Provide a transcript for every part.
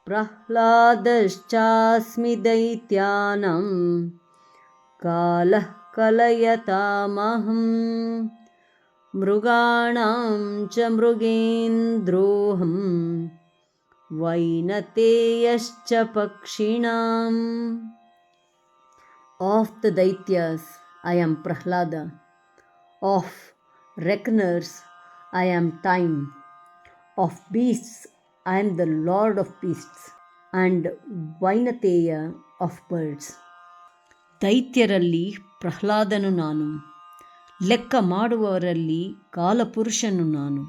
प्रह्लादश्चास्मि दैत्यानां कालः कलयतामहं मृगाणां च मृगेन्द्रोऽहं वैनतेयश्च पक्षिणाम्. Of the Daityas, I am Prahlada. Of reckoners, I am Time. Of beasts, I am the Lord of beasts. And Vainateya of birds. ದೈತ್ಯರಲ್ಲಿ ಪ್ರಹ್ಲಾದನು ನಾನು, ಲೆಕ್ಕ ಮಾಡುವವರಲ್ಲಿ ಕಾಲಪುರುಷನು ನಾನು,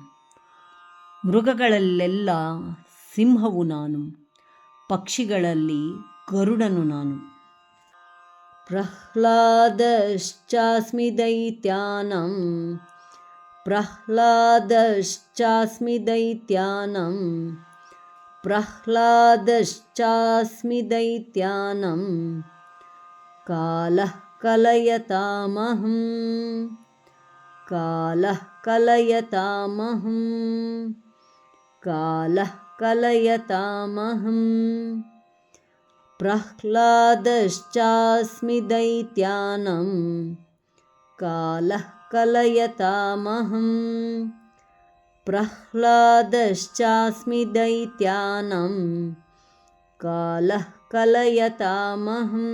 ಮೃಗಗಳಲ್ಲೆಲ್ಲ ಸಿಂಹವು ನಾನು, ಪಕ್ಷಿಗಳಲ್ಲಿ ಗರುಡನು ನಾನು. ಪ್ರಹ್ಲಾದಶ್ಚಾಸ್ಮಿ ದೈತ್ಯಾನಾಂ ಪ್ರಹ್ಲಾದಶ್ಚಾಸ್ಮಿ ದೈತ್ಯಾನಾಂ ಪ್ರಹ್ಲಾದಶ್ಚಾಸ್ಮಿ ದೈತ್ಯಾನಾಂ ಕಾಲಃ ಕಲಯತಾಮಹಂ ಕಾಲಃ ಕಲಯತಾಮಹಂ ಕಾಲಃ ಕಲಯತಾಮಹಂ. ಪ್ರಹ್ಲಾದಶ್ಚಾಸ್ಮಿ ದೈತ್ಯಾನಾಂ ಕಾಲಃ ಕಲಯತಾಮಹಂ ಪ್ರಹ್ಲಾದಶ್ಚಾಸ್ಮಿ ದೈತ್ಯಾನಾಂ ಕಾಲಃ ಕಲಯತಾಮಹಂ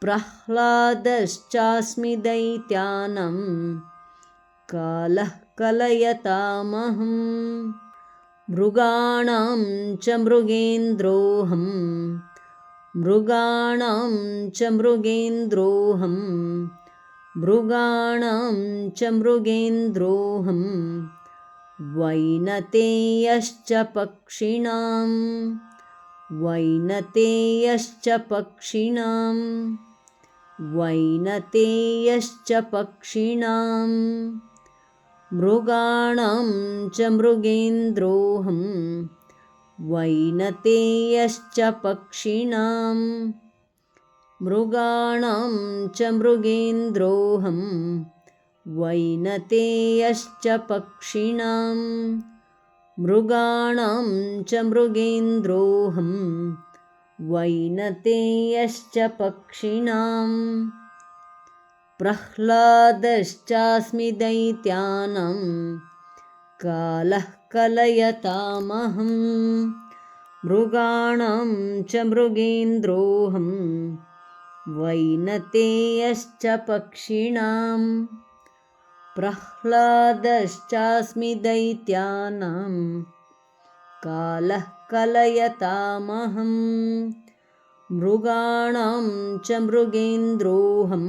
ಪ್ರಹ್ಲಾದಶ್ಚಾಸ್ಮಿ ದೈತ್ಯಾನಾಂ ಕಾಲಃ ಕಲಯತಾಮಹಂ ಮೃಗಾಣಾಂ ಚ ಮೃಗೇಂದ್ರೋऽಹಂ ಮೃಗಾಣಾಂ ಚ ಮೃಗೇಂದ್ರೋऽಹಂ ಮೃಗಾಣಾಂ ಚ ಮೃಗೇಂದ್ರೋऽಹಂ ವೈನತೇಯಶ್ಚ ಪಕ್ಷಿಣಾಂ ವೈನತೇಯಶ್ಚ ಪಕ್ಷಿಣಾಂ ವೈನತೇಯಶ್ಚ ಪಕ್ಷಿಣಾಂ ಮೃಗಾಣಾಂ ಚ ಮೃಗೇಂದ್ರೋऽಹಂ ವೈನತೇಯಶ್ಚ ಪಕ್ಷಿಣಾಂ ಮೃಗಾಣಾಂ ಚ ಮೃಗೇಂದ್ರೋऽಹಂ ವೈನತೇಯಶ್ಚ ಪಕ್ಷಿಣಾಂ ಮೃಗಾಣಾಂ ಚ ಮೃಗೇಂದ್ರೋऽಹಂ ವೈನತೇಯಶ್ಚ ಪಕ್ಷಿಣಾಂ. ಪ್ರಹ್ಲಾದಶ್ಚಾಸ್ಮಿ ದೈತ್ಯಾನಾಂ ಕಾಲಃ ಕಲಯತಾಮಹಂ ಮೃಗಾಣಾಂ ಚ ಮೃಗೇಂದ್ರೋऽಹಂ ವೈನತೇಯಶ್ಚ ಪಕ್ಷಿಣಾಂ. ಪ್ರಹ್ಲಾದಶ್ಚಾಸ್ಮಿ ದೈತ್ಯಾನಾಂ ಕಾಲಃ ಕಲಯತಾಮಹಂ ಮೃಗಾಣಾಂ ಚ ಮೃಗೇಂದ್ರೋऽಹಂ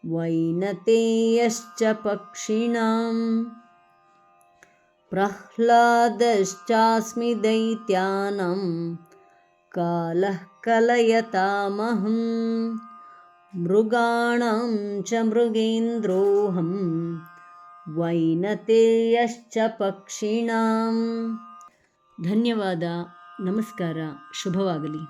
ವೈನತೇಯಶ್ಚ ಪಕ್ಷಿಣಾಂ. ಪ್ರಹ್ಲಾದಶ್ಚಾಸ್ಮಿ ದೈತ್ಯಾನಾಂ ಕಾಲಃ ಕಲಯತಾಮಹಂ ಮೃಗಾಣಾಂ ಚ ಮೃಗೇಂದ್ರೋऽಹಂ ವೈನತೇಯಶ್ಚ ಪಕ್ಷಿಣಾಂ. ಧನ್ಯವಾದ. ನಮಸ್ಕಾರ. ಶುಭವಾಗಲಿ.